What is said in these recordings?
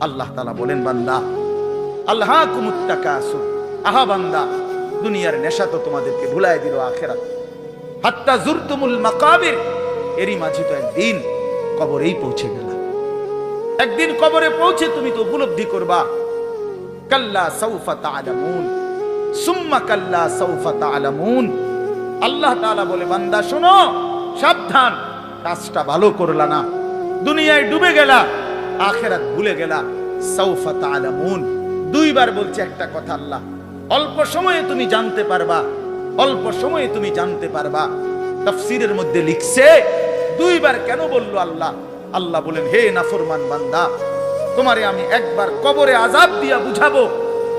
আল্লাহ তাআলা বলেন, বান্দা আল্লাহকুমুত তাকাসুর, আহা বান্দা দুনিয়ার নেশা তো তোমাদেরকে ভুলায় দিল আখিরাত। হাত্তা জুরতুমুল মাকাবির, এরই মাঝে তো একদিন কবরেই পৌঁছে গেল। একদিন কবরে পৌঁছে তুমি তো উপলব্ধি করবা, কাল্লা সাউফা তা'লামুন সুম্মা কাল্লা সাউফা তা'লামুন। আল্লাহ তাআলা বলে, বান্দা শোনো, সাবধান, কাজটা ভালো করলা না, দুনিয়ায় ডুবে গেলা, আখিরাত ভুলে গেলা। সাউফা তা'লামুন, দুইবার বলছে একটা কথা আল্লাহ। অল্প সময়ে তুমি জানতে পারবা, অল্প সময়ে তুমি জানতে পারবা। তাফসীরের মধ্যে লিখছে দুইবার কেন বললো আল্লাহ? আল্লাহ বলেন, হে নাফরমান বান্দা, তোমারে আমি একবার কবরে আযাব দিয়া বুঝাবো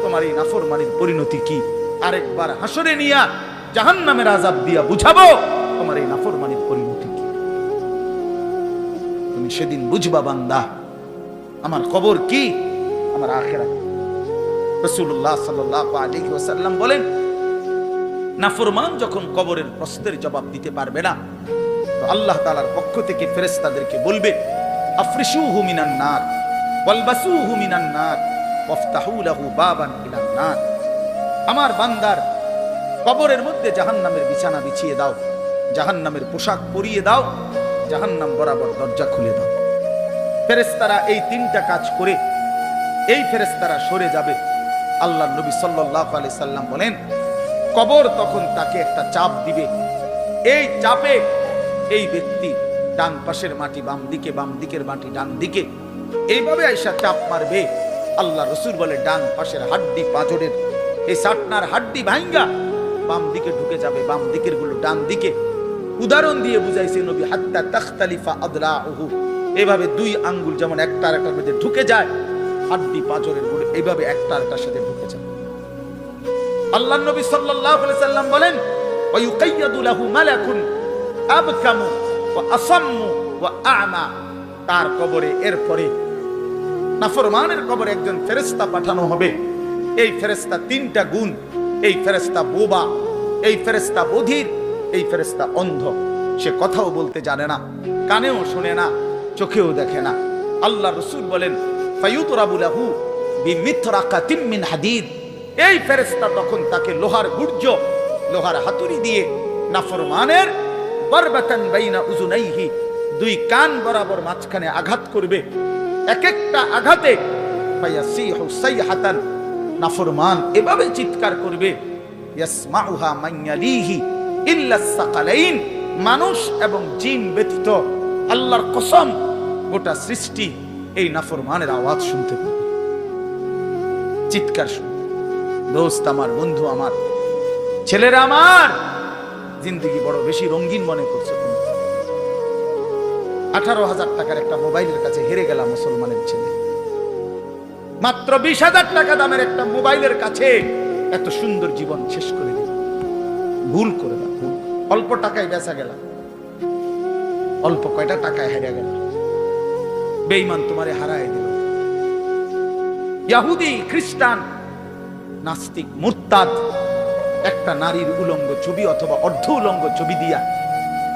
তোমার এই নাফরমানির পরিণতি কি, আরেকবার হাসরে নিয়া জাহান্নামের আযাব দিয়া বুঝাবো তোমার এই নাফরমানির পরিণতি কি। তুমি সেদিন বুঝবা বান্দা, আমার কবর কি, আমার আখিরাত। রাসূলুল্লাহ সাল্লাল্লাহু আলাইহি ওয়াসাল্লাম বলেন, নাফরমান যখন কবরের প্রশ্নের জবাব দিতে পারবে না, তো আল্লাহ তাআলার পক্ষ থেকে ফেরেশতাদেরকে বলবে, আফরিশুহু মিনান নার ওয়ালবাসুহু মিনান নার ওয়াফতাহু লাহু বাবান ইলান নার। আমার বান্দার কবরের মধ্যে জাহান্নামের বিছানা বিছিয়ে দাও, জাহান্নামের পোশাক পরিয়ে দাও, জাহান্নাম বরাবর দরজা খুলে দাও। ফেরেশতারা এই তিনটা কাজ করে এই ফেরেশতারা সরে যাবে। আল্লাহর নবী সাল্লাল্লাহু আলাইহি সাল্লাম বলেন, কবর তখন তাকে একটা চাপ দিবে, এই চাপে এই ব্যক্তি ডান পাশের মাটি বাম দিকে, বাম দিকের মাটি ডান দিকে, এইভাবে আইসা চাপ মারবে। আল্লাহ রাসূল বলে, ডান পাশের হাড্ডি পাঁজরের এই সাটনার হাড্ডি ভাঙ্গা বাম দিকে ঢুকে যাবে, বাম দিকের গুলো ডান দিকে। উদাহরণ দিয়ে বুঝাইছে নবী, হাত্তা তাখতালিফা আদলাউহু, এইভাবে দুই আঙ্গুল যেমন একটা আরেকটার মধ্যে ঢুকে যায়, হাড্ডি পাঁজরের গুলো এইভাবে একটা আরেকটার সাথে ঢুকে যায়। আল্লাহর নবী সাল্লাল্লাহু আলাইহি সাল্লাম বলেন, ওয়া ইউকাইয়াদু লাহু মালাকুন আবকামু ওয়া আসাম্মু ওয়া আ'মা। তার কবরে এরপরে নাফরমানের কবরে একজন ফেরেশতা পাঠানো হবে। এই ফেরেশতা তিনটা গুণ, এই ফেরেশতা বোবা, এই ফেরেশতা বধির, এই ফেরেশতা অন্ধ। সে কথাও বলতে জানে না, কানেও শুনে না, চোখেও দেখে না। আল্লাহ রাসূল বলেন, ফায়ুতরাবু লাহু বিমিতরাকাতিম মিন হাদিদ। এই ফেরেশতা তখন তাকে লোহার গুর্জ, লোহার হাতুড়ি দিয়ে নাফরমানের বারবাতান বাইনা উযুনাইহি, দুই কান বরাবর মাঝখানে আঘাত করবে। এক একটা আঘাতে ফায়াসিহু সাইহাতান, নাফরমান এভাবে চিৎকার করবে, ইয়াসমাউহা মান ইয়ালিহি ইল্লা সাকালাইন, মানুষ এবং জিন ব্যতীত আল্লাহর কসম গোটা সৃষ্টি এই নাফরমানের আওয়াজ শুনতে পাবে, চিৎকার শুনতে। দোস্ত আমার, বন্ধু আমার, ছেলেরা আমার, জিন্দেগি বড় বেশি রঙিন মনে করছো তুমি। 18,000 টাকার একটা মোবাইলের কাছে হেরে গেল মুসলমানের ছেলে। মাত্র 20,000 টাকা দামের একটা মোবাইলের কাছে এত সুন্দর জীবন শেষ করে দিল। ভুল করে না, ভুল। অল্প টাকায় বেচা গেল, অল্প কয়টা টাকায় হেরে গেল। বেঈমান তোমারে হারায় দিল। ইহুদি, খ্রিস্টান, নাস্তিক, মুরতাদ একটা নারীর উলঙ্গ ছবি অথবা অর্ধ উলঙ্গ ছবি দিয়া,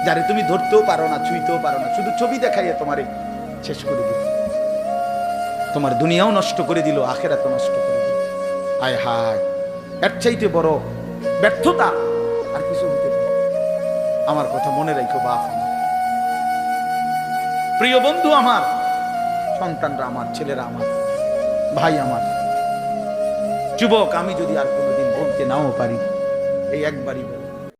যারে তুমি ধরতেও পারো না, ছুঁইতেও পারো না, শুধু ছবি দেখাইয়া তোমারে শেষ করে দিল। তোমার দুনিয়াও নষ্ট করে দিল, আখিরাতও নষ্ট করে দিল। আয় হায়, এর চাইতে বড় ব্যর্থতা আর কিছু হতে পারে। আমার কথা মনে রাখো বাপ আমার, প্রিয় বন্ধু আমার, সন্তানরা আমার, ছেলেরা আমার, ভাই আমার, যুবক, আমি যদি আর কোনোদিন বলতে নাও পারি, এই একবারই বল,